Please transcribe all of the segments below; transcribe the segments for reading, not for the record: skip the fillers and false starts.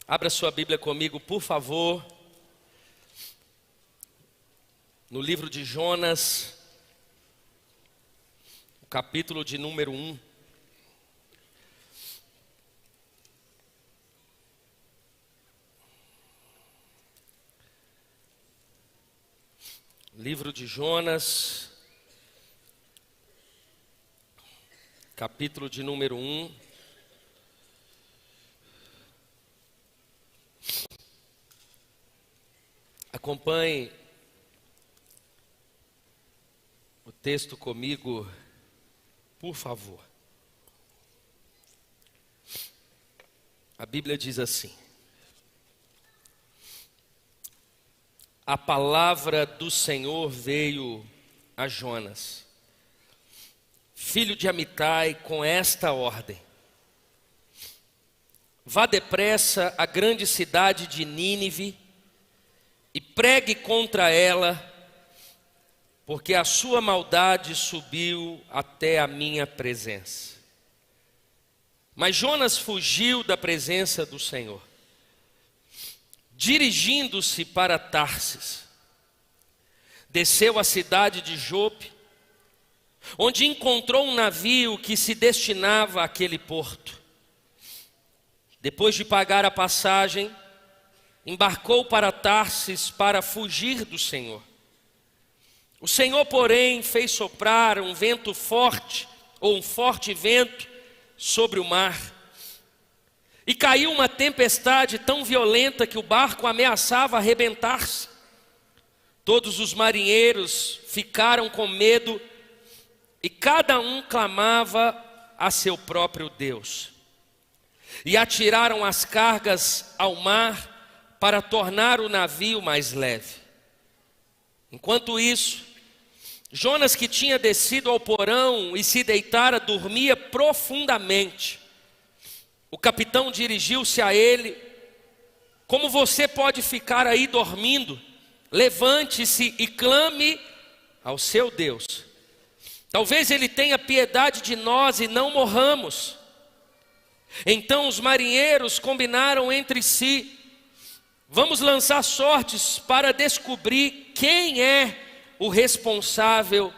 Abra sua Bíblia comigo, por favor, no livro de Jonas, o capítulo de número 1. Livro de Jonas, capítulo de número 1. Acompanhe o texto comigo, por favor. A Bíblia diz assim: a palavra do Senhor veio a Jonas, filho de Amitai, com esta ordem: vá depressa à grande cidade de Nínive e pregue contra ela, porque a sua maldade subiu até a minha presença. Mas Jonas fugiu da presença do Senhor, dirigindo-se para Tarsis. Desceu à cidade de Jope, onde encontrou um navio que se destinava àquele porto. Depois de pagar a passagem, embarcou para Tarsis para fugir do Senhor. O Senhor, porém, fez soprar um vento forte, ou um forte vento, sobre o mar. E caiu uma tempestade tão violenta que o barco ameaçava arrebentar-se. Todos os marinheiros ficaram com medo e cada um clamava a seu próprio Deus. E atiraram as cargas ao mar para tornar o navio mais leve. Enquanto isso, Jonas, que tinha descido ao porão e se deitara, dormia profundamente. O capitão dirigiu-se a ele: como você pode ficar aí dormindo? Levante-se e clame ao seu Deus. Talvez ele tenha piedade de nós e não morramos. Então os marinheiros combinaram entre si: vamos lançar sortes para descobrir quem é o responsável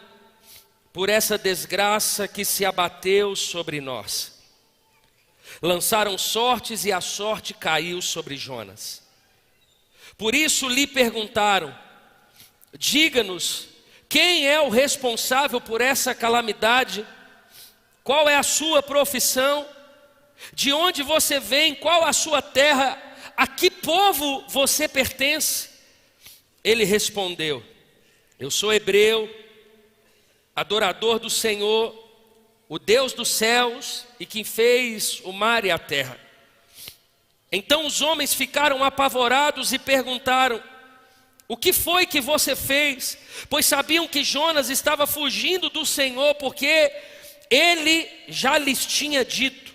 por essa desgraça que se abateu sobre nós. Lançaram sortes e a sorte caiu sobre Jonas. Por isso lhe perguntaram: diga-nos, quem é o responsável por essa calamidade? Qual é a sua profissão? De onde você vem? Qual a sua terra? A que povo você pertence? Ele respondeu: eu sou hebreu, adorador do Senhor, o Deus dos céus e quem fez o mar e a terra. Então os homens ficaram apavorados e perguntaram: o que foi que você fez? Pois sabiam que Jonas estava fugindo do Senhor, porque ele já lhes tinha dito.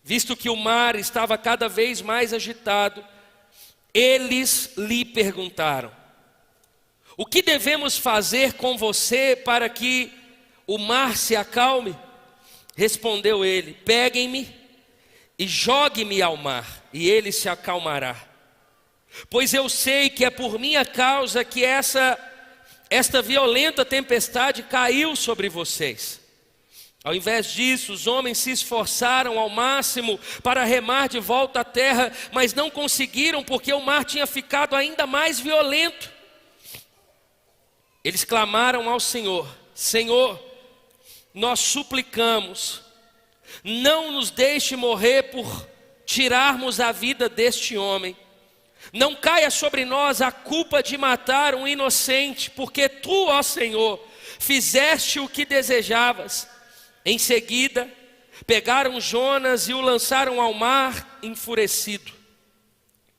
Visto que o mar estava cada vez mais agitado, eles lhe perguntaram: o que devemos fazer com você para que o mar se acalme? Respondeu ele: peguem-me e joguem-me ao mar, e ele se acalmará. Pois eu sei que é por minha causa que esta violenta tempestade caiu sobre vocês. Ao invés disso, os homens se esforçaram ao máximo para remar de volta à terra, mas não conseguiram, porque o mar tinha ficado ainda mais violento. Eles clamaram ao Senhor: Senhor, nós suplicamos, não nos deixe morrer por tirarmos a vida deste homem. Não caia sobre nós a culpa de matar um inocente, porque tu, ó Senhor, fizeste o que desejavas. Em seguida, pegaram Jonas e o lançaram ao mar enfurecido.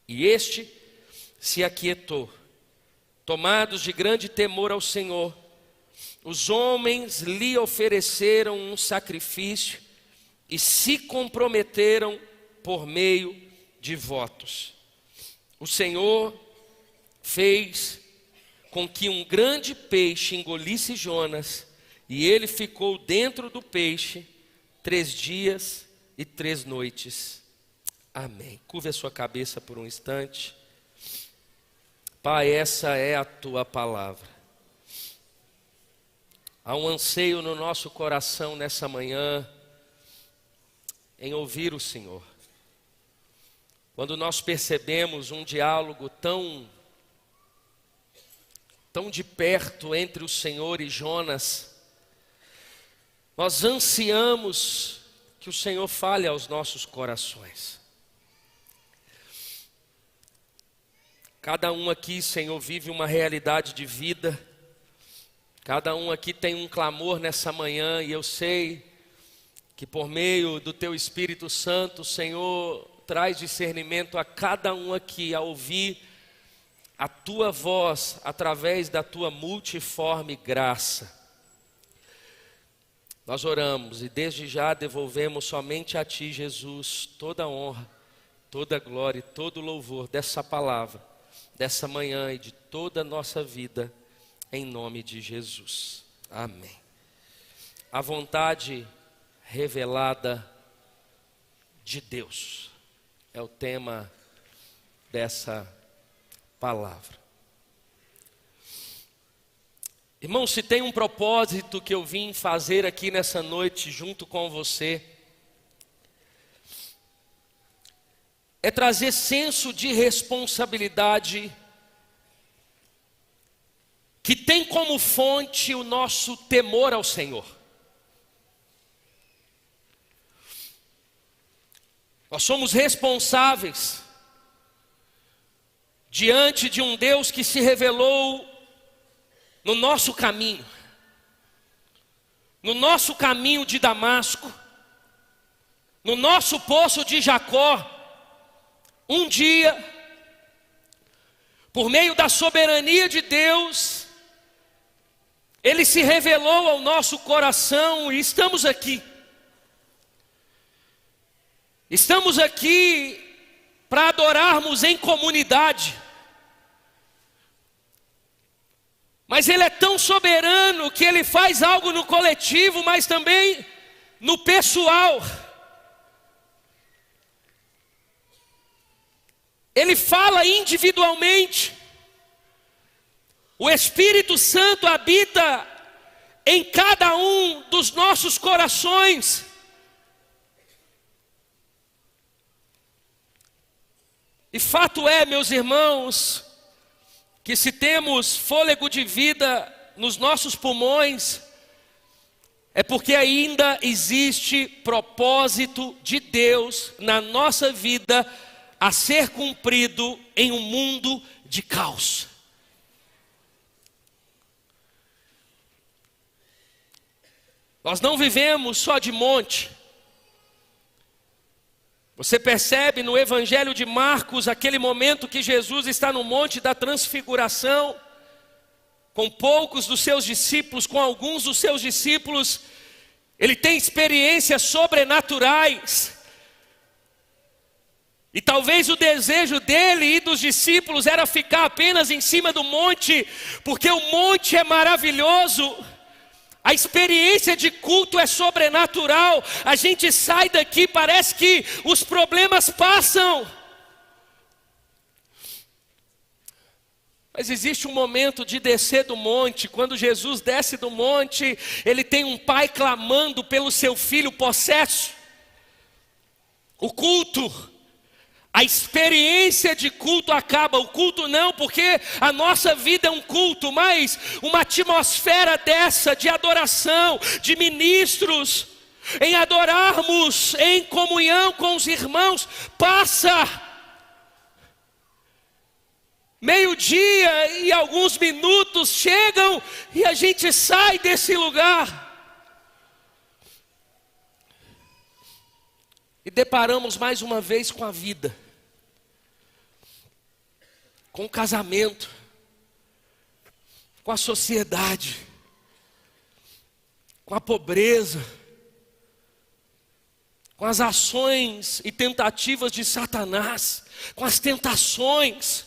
E este se aquietou. Tomados de grande temor ao Senhor, os homens lhe ofereceram um sacrifício e se comprometeram por meio de votos. O Senhor fez com que um grande peixe engolisse Jonas, e ele ficou dentro do peixe 3 dias e 3 noites. Amém. Curve a sua cabeça por um instante. Pai, essa é a tua palavra. Há um anseio no nosso coração nessa manhã em ouvir o Senhor. Quando nós percebemos um diálogo tão de perto entre o Senhor e Jonas, nós ansiamos que o Senhor fale aos nossos corações. Cada um aqui, Senhor, vive uma realidade de vida. Cada um aqui tem um clamor nessa manhã, e eu sei que por meio do Teu Espírito Santo, o Senhor traz discernimento a cada um aqui a ouvir a Tua voz através da Tua multiforme graça. Nós oramos e desde já devolvemos somente a Ti, Jesus, toda a honra, toda a glória e todo o louvor dessa palavra, dessa manhã e de toda a nossa vida, em nome de Jesus. Amém. A vontade revelada de Deus é o tema dessa palavra. Irmão, se tem um propósito que eu vim fazer aqui nessa noite junto com você, é trazer senso de responsabilidade que tem como fonte o nosso temor ao Senhor. Nós somos responsáveis diante de um Deus que se revelou no nosso caminho de Damasco, no nosso poço de Jacó. Um dia, por meio da soberania de Deus, Ele se revelou ao nosso coração e estamos aqui. Estamos aqui para adorarmos em comunidade. Mas Ele é tão soberano que Ele faz algo no coletivo, mas também no pessoal. Ele fala individualmente. O Espírito Santo habita em cada um dos nossos corações. E fato é, meus irmãos, que se temos fôlego de vida nos nossos pulmões, é porque ainda existe propósito de Deus na nossa vida a ser cumprido em um mundo de caos. Nós não vivemos só de monte. Você percebe no Evangelho de Marcos, aquele momento que Jesus está no Monte da Transfiguração, com poucos dos seus discípulos, com alguns dos seus discípulos, Ele tem experiências sobrenaturais. E talvez o desejo dele e dos discípulos era ficar apenas em cima do monte, porque o monte é maravilhoso. A experiência de culto é sobrenatural. A gente sai daqui, parece que os problemas passam. Mas existe um momento de descer do monte. Quando Jesus desce do monte, Ele tem um pai clamando pelo seu filho possesso. O culto, a experiência de culto acaba. O culto não, porque a nossa vida é um culto, mas uma atmosfera dessa de adoração, de ministros, em adorarmos em comunhão com os irmãos, passa. Meio-dia e alguns minutos chegam e a gente sai desse lugar. E deparamos mais uma vez com a vida, com o casamento, com a sociedade, com a pobreza, com as ações e tentativas de Satanás, com as tentações,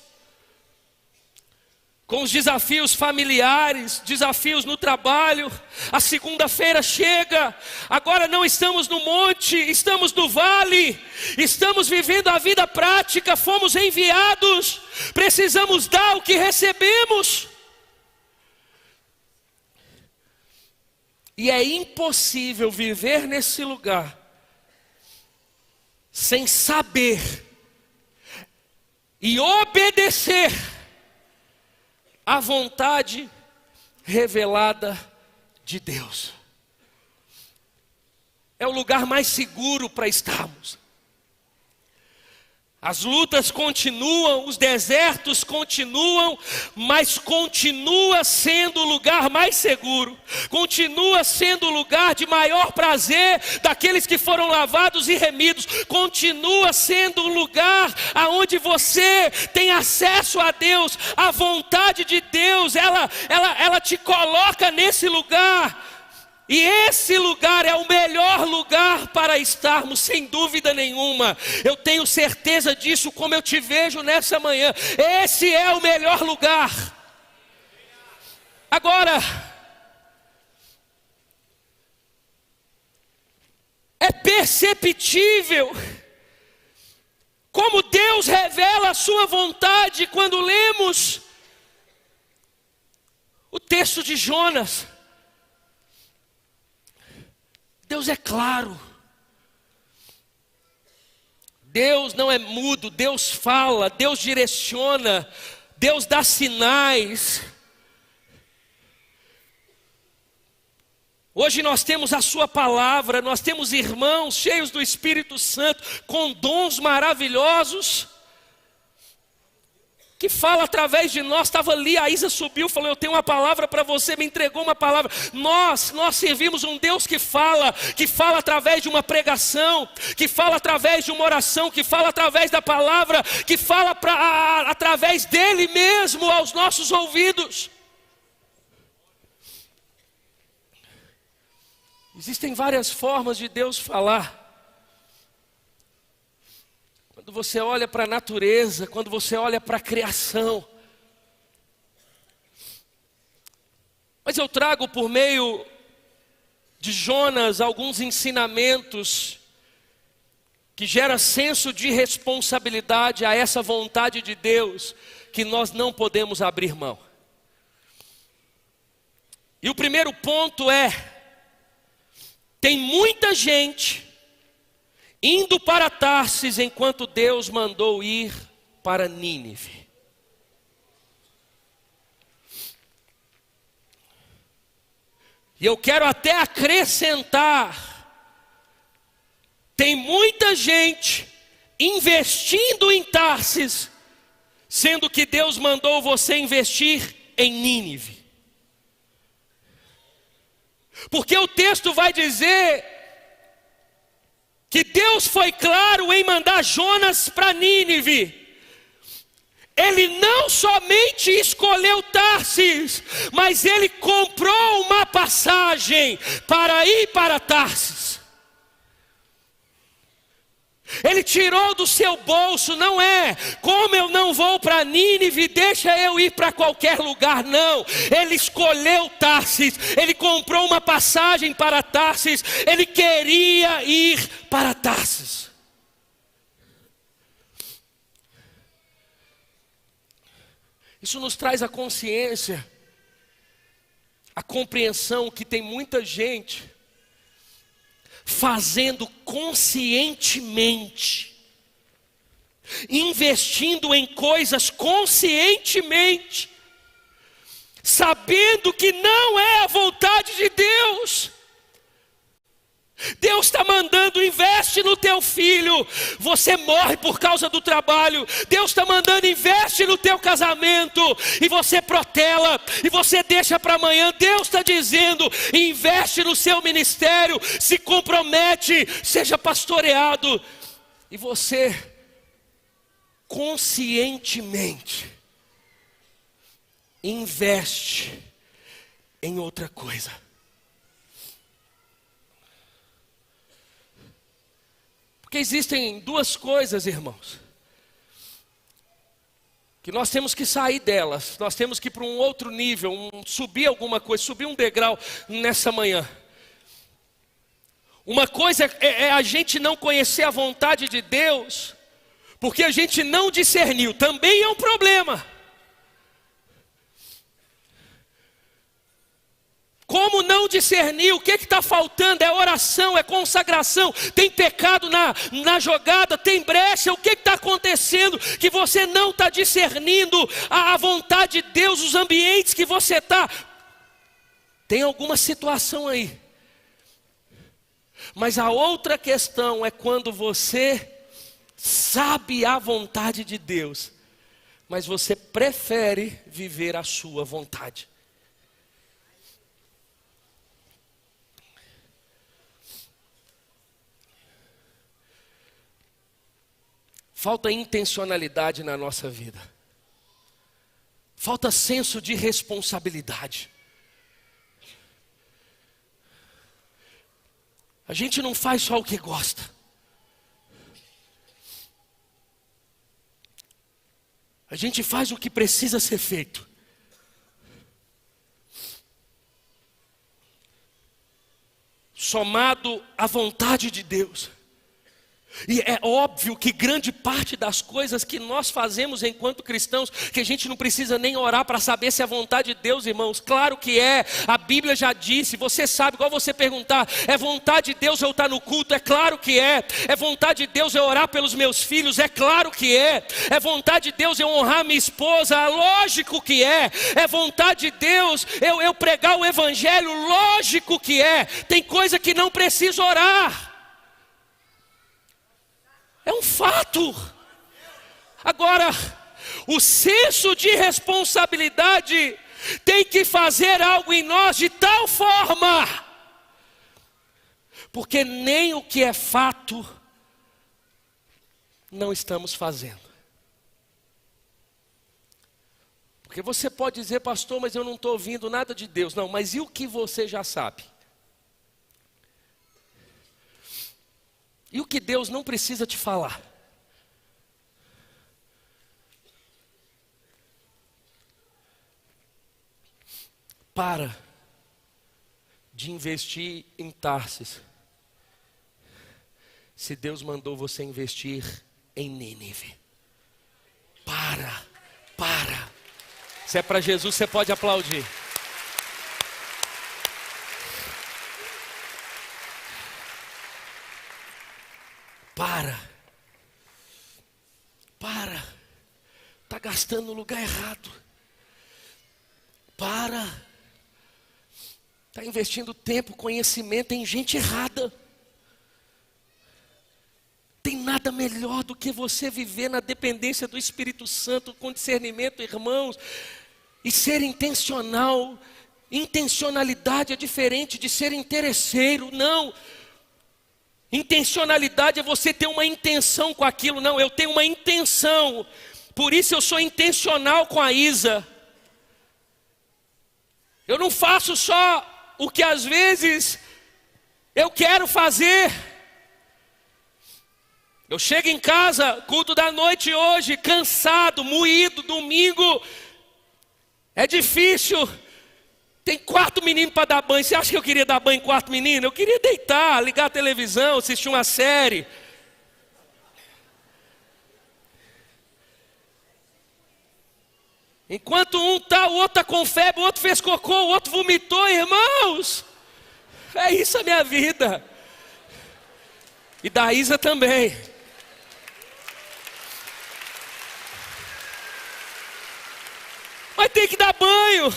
com os desafios familiares, desafios no trabalho. A segunda-feira chega, agora não estamos no monte, estamos no vale, estamos vivendo a vida prática, fomos enviados, precisamos dar o que recebemos. E é impossível viver nesse lugar sem saber e obedecer a vontade revelada de Deus. É o lugar mais seguro para estarmos. As lutas continuam, os desertos continuam, mas continua sendo o lugar mais seguro, continua sendo o lugar de maior prazer daqueles que foram lavados e remidos, continua sendo o lugar aonde você tem acesso a Deus, a vontade de Deus, ela te coloca nesse lugar. E esse lugar é o melhor lugar para estarmos, sem dúvida nenhuma. Eu tenho certeza disso, como eu te vejo nessa manhã. Esse é o melhor lugar. Agora, é perceptível como Deus revela a sua vontade quando lemos o texto de Jonas. Deus é claro, Deus não é mudo, Deus fala, Deus direciona, Deus dá sinais. Hoje nós temos a sua palavra, nós temos irmãos cheios do Espírito Santo, com dons maravilhosos, que fala através de nós. Estava ali, a Isa subiu, falou: eu tenho uma palavra para você, me entregou uma palavra. Nós servimos um Deus que fala através de uma pregação, que fala através de uma oração, que fala através da palavra, que fala através dele mesmo aos nossos ouvidos. Existem várias formas de Deus falar. Quando você olha para a natureza, quando você olha para a criação. Mas eu trago por meio de Jonas alguns ensinamentos que geram senso de responsabilidade a essa vontade de Deus que nós não podemos abrir mão. E o primeiro ponto é: tem muita gente indo para Tarsis enquanto Deus mandou ir para Nínive. E eu quero até acrescentar: tem muita gente investindo em Tarsis, sendo que Deus mandou você investir em Nínive. Porque o texto vai dizer que Deus foi claro em mandar Jonas para Nínive. Ele não somente escolheu Tarsis, mas ele comprou uma passagem para ir para Tarsis. Ele tirou do seu bolso, não é: como eu não vou para Nínive, deixa eu ir para qualquer lugar. Não, ele escolheu Tarsis, ele comprou uma passagem para Tarsis, ele queria ir para Tarsis. Isso nos traz a consciência, a compreensão que tem muita gente fazendo conscientemente, investindo em coisas conscientemente, sabendo que não é a vontade de Deus. Deus está mandando: investe no teu filho, você morre por causa do trabalho. Deus está mandando: investe no teu casamento, e você protela, e você deixa para amanhã. Deus está dizendo: investe no seu ministério, se compromete, seja pastoreado. E você conscientemente investe em outra coisa. Porque existem duas coisas, irmãos, que nós temos que sair delas, nós temos que ir para um outro nível, subir alguma coisa, subir um degrau nessa manhã. Uma coisa é a gente não conhecer a vontade de Deus, porque a gente não discerniu, também é um problema. Como não discernir? O que está faltando? É oração, é consagração. Tem pecado na jogada, tem brecha. O que está acontecendo? Que você não está discernindo a vontade de Deus, os ambientes que você está. Tem alguma situação aí. Mas a outra questão é quando você sabe a vontade de Deus, mas você prefere viver a sua vontade. Falta intencionalidade na nossa vida. Falta senso de responsabilidade. A gente não faz só o que gosta. A gente faz o que precisa ser feito. Somado à vontade de Deus. E é óbvio que grande parte das coisas que nós fazemos enquanto cristãos, que a gente não precisa nem orar para saber se é vontade de Deus, irmãos. Claro que é, a Bíblia já disse, você sabe, igual você perguntar, é vontade de Deus eu estar no culto? É claro que é. É vontade de Deus eu orar pelos meus filhos? É claro que é. É vontade de Deus eu honrar minha esposa? Lógico que é. É vontade de Deus eu pregar o evangelho? Lógico que é. Tem coisa que não precisa orar. É um fato. Agora, o senso de responsabilidade tem que fazer algo em nós de tal forma, porque nem o que é fato não estamos fazendo. Porque você pode dizer, pastor, mas eu não estou ouvindo nada de Deus. Não, mas e o que você já sabe? E o que Deus não precisa te falar? Para de investir em Tarsis, se Deus mandou você investir em Nínive. Para. Se é para Jesus, você pode aplaudir. Está gastando no lugar errado. Está investindo tempo, conhecimento em gente errada. Tem nada melhor do que você viver na dependência do Espírito Santo, com discernimento, irmãos, e ser intencional. Intencionalidade é diferente de ser interesseiro, não. Intencionalidade é você ter uma intenção com aquilo. Não, eu tenho uma intenção. Por isso eu sou intencional com a Isa. Eu não faço só o que às vezes eu quero fazer. Eu chego em casa, culto da noite hoje, cansado, moído, domingo. É difícil. Tem 4 meninos para dar banho. Você acha que eu queria dar banho em 4 meninos? Eu queria deitar, ligar a televisão, assistir uma série. Enquanto um está, o outro está com febre, o outro fez cocô, o outro vomitou, irmãos. É isso a minha vida. E da Isa também. Mas tem que dar banho.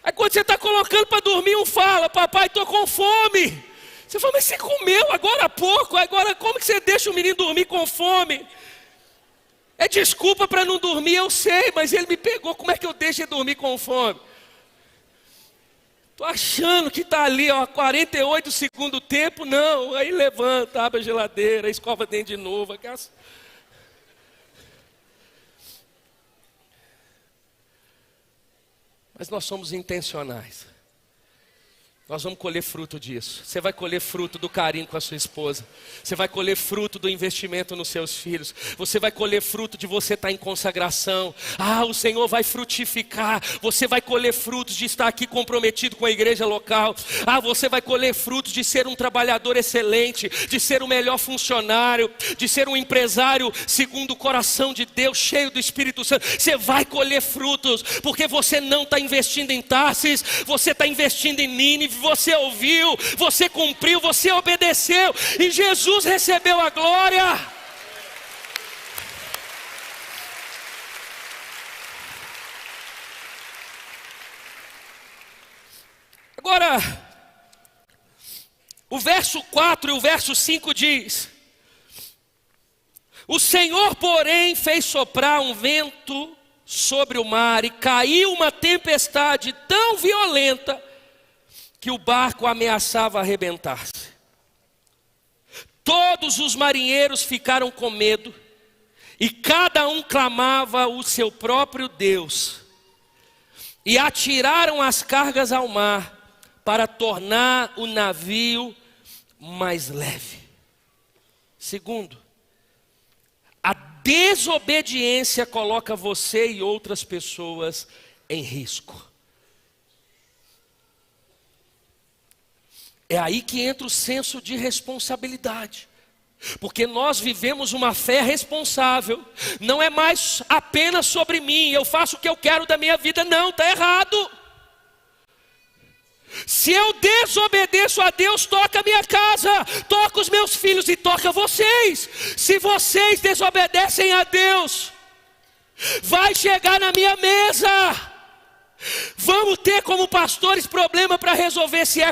Aí quando você está colocando para dormir, um fala, papai, estou com fome. Você fala, mas você comeu agora há pouco, agora como que você deixa o menino dormir com fome? É desculpa para não dormir, eu sei, mas ele me pegou, como é que eu deixo ele dormir com fome? Estou achando que está ali, 48 do segundo tempo, não. Aí levanta, abre a geladeira, escova dentro de novo. Mas nós somos intencionais. Nós vamos colher fruto disso. Você vai colher fruto do carinho com a sua esposa. Você vai colher fruto do investimento nos seus filhos. Você vai colher fruto de você estar em consagração. O Senhor vai frutificar. Você vai colher frutos de estar aqui comprometido com a igreja local. Você vai colher frutos de ser um trabalhador excelente, de ser o melhor funcionário, de ser um empresário segundo o coração de Deus, cheio do Espírito Santo. Você vai colher frutos, porque você não está investindo em Tarsis, você está investindo em Nínive. Você ouviu, você cumpriu, você obedeceu, e Jesus recebeu a glória. Agora, o verso 4 e o verso 5 diz: o Senhor, porém, fez soprar um vento sobre o mar, e caiu uma tempestade tão violenta que o barco ameaçava arrebentar-se. Todos os marinheiros ficaram com medo, e cada um clamava o seu próprio Deus, e atiraram as cargas ao mar, para tornar o navio mais leve. Segundo, a desobediência coloca você e outras pessoas em risco. É aí que entra o senso de responsabilidade. Porque nós vivemos uma fé responsável. Não é mais apenas sobre mim, eu faço o que eu quero da minha vida. Não, está errado. Se eu desobedeço a Deus, toca a minha casa, toca os meus filhos e toca vocês. Se vocês desobedecem a Deus, vai chegar na minha mesa. Vamos ter como pastores problema para resolver se é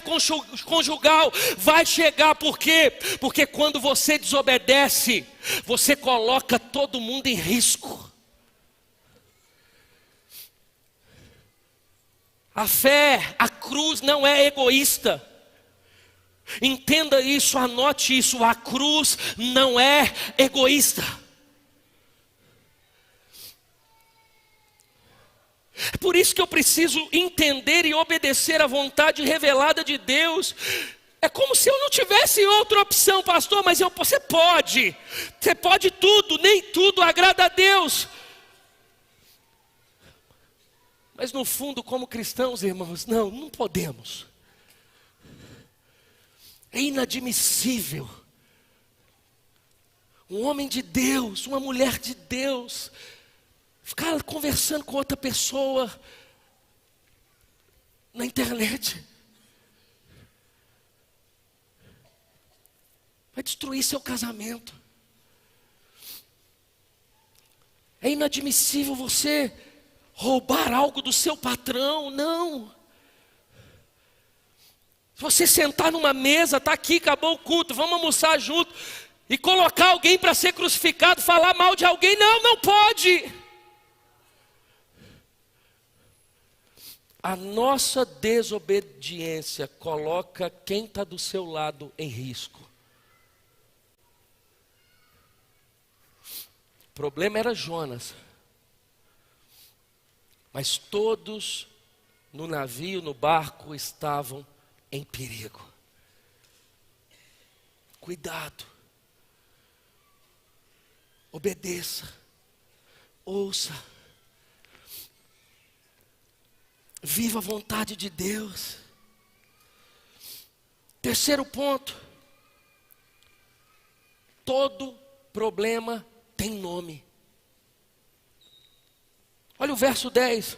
conjugal. Vai chegar, por quê? Porque quando você desobedece, você coloca todo mundo em risco. A fé, a cruz não é egoísta. Entenda isso, anote isso. A cruz não é egoísta. É por isso que eu preciso entender e obedecer à vontade revelada de Deus. É como se eu não tivesse outra opção, pastor, mas você pode tudo, nem tudo agrada a Deus. Mas no fundo, como cristãos, irmãos, não podemos. É inadmissível um homem de Deus, uma mulher de Deus, ficar conversando com outra pessoa na internet. Vai destruir seu casamento. É inadmissível você roubar algo do seu patrão, não. Se você sentar numa mesa, está aqui, acabou o culto, vamos almoçar junto, e colocar alguém para ser crucificado, falar mal de alguém, não pode. A nossa desobediência coloca quem está do seu lado em risco. O problema era Jonas. Mas todos no navio, no barco, estavam em perigo. Cuidado. Obedeça. Ouça. Viva a vontade de Deus. Terceiro ponto. Todo problema tem nome. Olha o verso 10.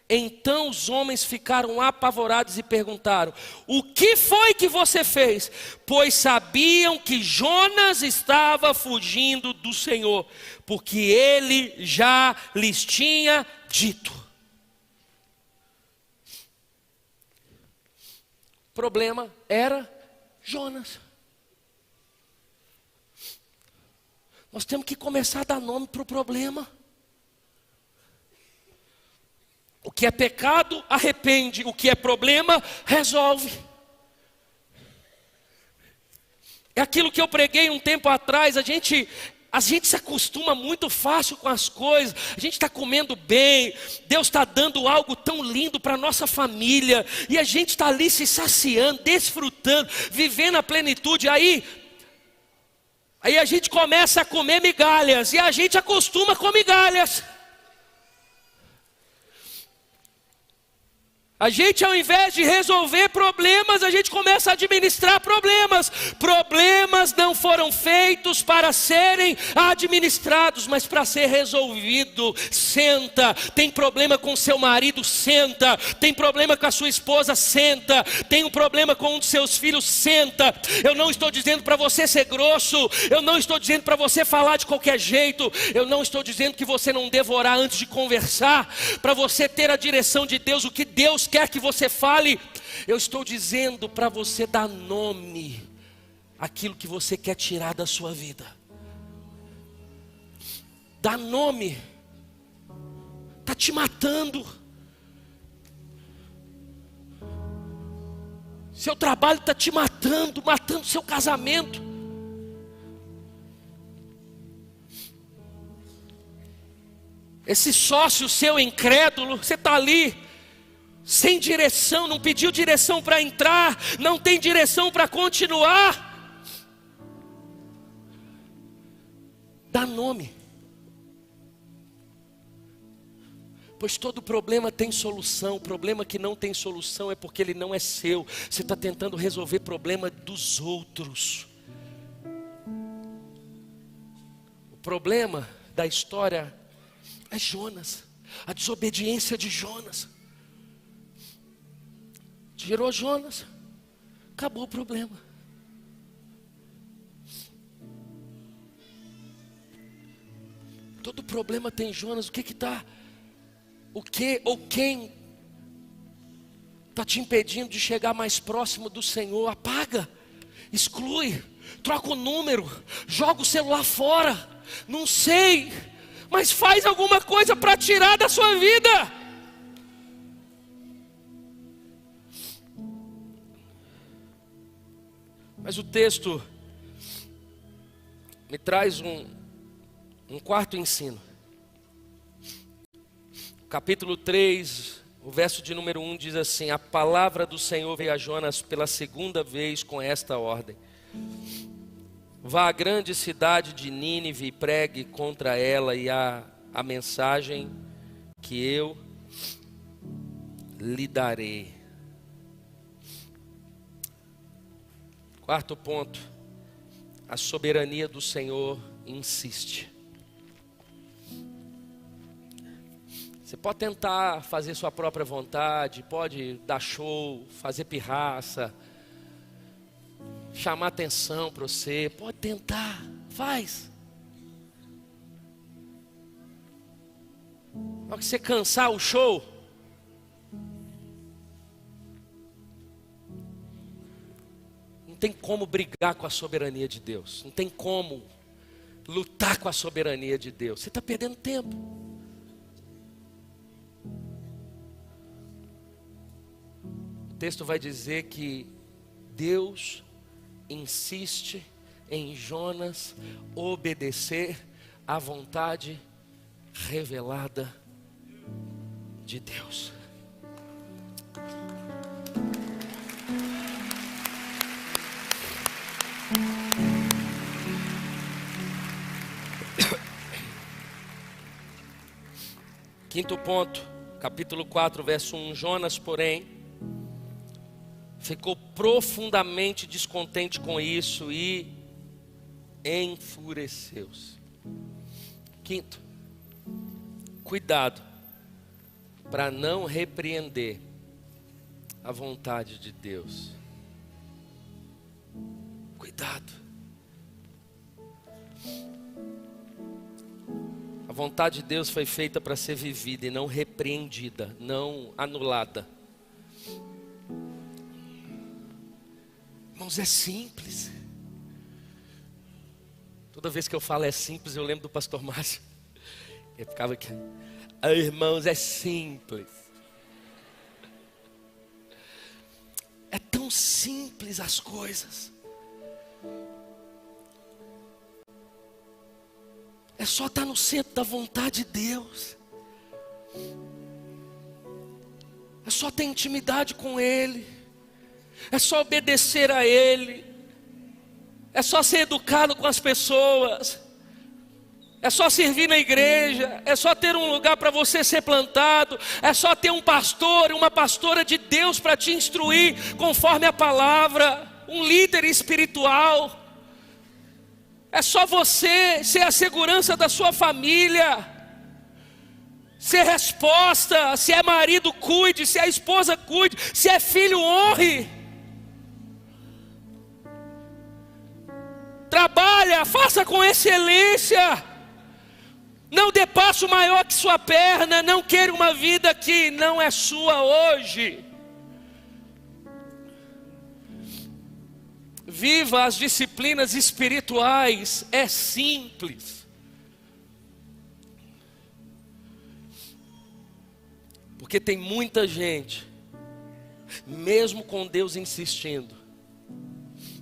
Então os homens ficaram apavorados e perguntaram: o que foi que você fez? Pois sabiam que Jonas estava fugindo do Senhor, porque ele já lhes tinha dito. O problema era Jonas. Nós temos que começar a dar nome para o problema. O que é pecado, arrepende. O que é problema, resolve. É aquilo que eu preguei um tempo atrás. A gente A gente se acostuma muito fácil com as coisas. A gente está comendo bem. Deus está dando algo tão lindo para a nossa família. E a gente está ali se saciando, desfrutando, vivendo a plenitude. Aí a gente começa a comer migalhas. E a gente acostuma com migalhas. A gente, ao invés de resolver problemas, a gente começa a administrar problemas. Problemas não foram feitos para serem administrados, mas para ser resolvido. Senta. Tem problema com seu marido? Senta. Tem problema com a sua esposa? Senta. Tem um problema com um dos seus filhos? Senta. Eu não estou dizendo para você ser grosso. Eu não estou dizendo para você falar de qualquer jeito. Eu não estou dizendo que você não deva orar antes de conversar, para você ter a direção de Deus, o que Deus quer que você fale. Eu estou dizendo para você dar nome àquilo que você quer tirar da sua vida. Dá nome. Está te matando. Seu trabalho está te matando, matando seu casamento. Esse sócio seu incrédulo, você está ali sem direção, não pediu direção para entrar, não tem direção para continuar. Dá nome. Pois todo problema tem solução. O problema que não tem solução é porque ele não é seu. Você está tentando resolver problema dos outros. O problema da história é Jonas, a desobediência de Jonas. Tirou Jonas, acabou o problema. Todo problema tem Jonas. O que está? O que ou quem está te impedindo de chegar mais próximo do Senhor? Apaga, exclui, troca o número, joga o celular fora. Não sei, mas faz alguma coisa para tirar da sua vida. Mas o texto me traz um quarto ensino. Capítulo 3, o verso de número 1 diz assim: a palavra do Senhor veio a Jonas pela segunda vez com esta ordem: vá à grande cidade de Nínive e pregue contra ela e a mensagem que eu lhe darei. Quarto ponto: a soberania do Senhor insiste. Você pode tentar fazer sua própria vontade, pode dar show, fazer pirraça, chamar atenção para você, pode tentar, faz. Na hora que você cansar o show, não tem como brigar com a soberania de Deus, não tem como lutar com a soberania de Deus. Você está perdendo tempo. O texto vai dizer que Deus insiste em Jonas obedecer à vontade revelada de Deus. Quinto ponto, capítulo 4, verso 1. Jonas, porém, ficou profundamente descontente com isso e enfureceu-se. Quinto, cuidado para não repreender a vontade de Deus. Cuidado. A vontade de Deus foi feita para ser vivida e não repreendida, não anulada. Irmãos, é simples. Toda vez que eu falo é simples, eu lembro do pastor Márcio. Ele ficava aqui: irmãos, é simples. É tão simples as coisas. É só estar no centro da vontade de Deus. É só ter intimidade com Ele. É só obedecer a Ele. É só ser educado com as pessoas. É só servir na igreja. É só ter um lugar para você ser plantado. É só ter um pastor e uma pastora de Deus para te instruir conforme a palavra. Um líder espiritual. É só você ser a segurança da sua família. Ser resposta. Se é marido, cuide. Se é esposa, cuide. Se é filho, honre. Trabalha, faça com excelência. Não dê passo maior que sua perna. Não queira uma vida que não é sua hoje. Viva as disciplinas espirituais. É simples. Porque tem muita gente, mesmo com Deus insistindo,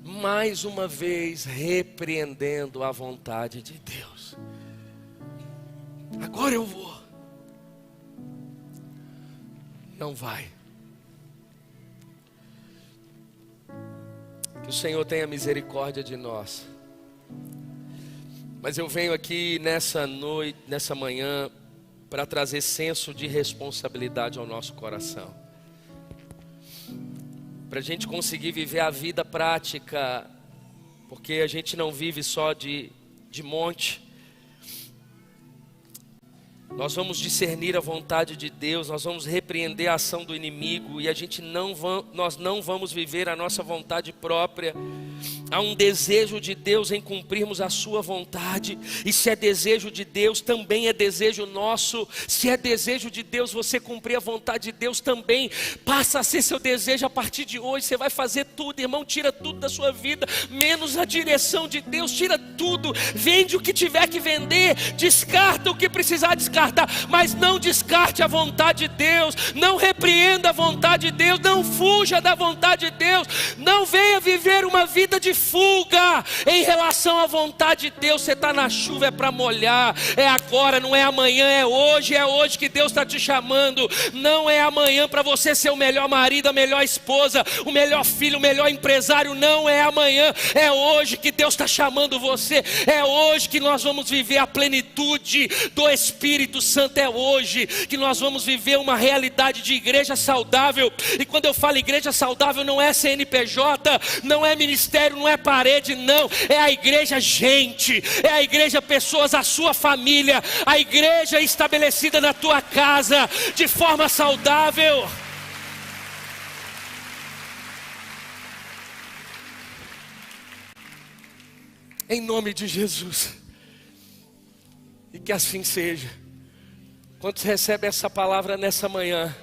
mais uma vez repreendendo a vontade de Deus. Agora eu vou. Não vai. Que o Senhor tenha misericórdia de nós. Mas eu venho aqui nessa noite, nessa manhã, para trazer senso de responsabilidade ao nosso coração. Para a gente conseguir viver a vida prática, porque a gente não vive só de monte. Nós vamos discernir a vontade de Deus, nós vamos repreender a ação do inimigo, e nós não vamos viver a nossa vontade própria. Há um desejo de Deus em cumprirmos a sua vontade, e se é desejo de Deus, também é desejo nosso. Se é desejo de Deus você cumprir a vontade de Deus, também passa a ser seu desejo a partir de hoje. Você vai fazer tudo, irmão, tira tudo da sua vida, menos a direção de Deus, tira tudo, vende o que tiver que vender, descarta o que precisar descartar, mas não descarte a vontade de Deus, não repreenda a vontade de Deus, não fuja da vontade de Deus, não venha viver uma vida de fuga em relação à vontade de Deus. Você está na chuva, é para molhar, é agora, não é amanhã, é hoje que Deus está te chamando. Não é amanhã para você ser o melhor marido, a melhor esposa, o melhor filho, o melhor empresário. Não é amanhã, é hoje que Deus está chamando você. É hoje que nós vamos viver a plenitude do Espírito Santo. É hoje que nós vamos viver uma realidade de igreja saudável. E quando eu falo igreja saudável, não é CNPJ, não é ministério, não é parede, não. É a igreja gente, é a igreja pessoas, a sua família, a igreja estabelecida na tua casa de forma saudável. Em nome de Jesus. E que assim seja. Quantos recebem essa palavra nessa manhã?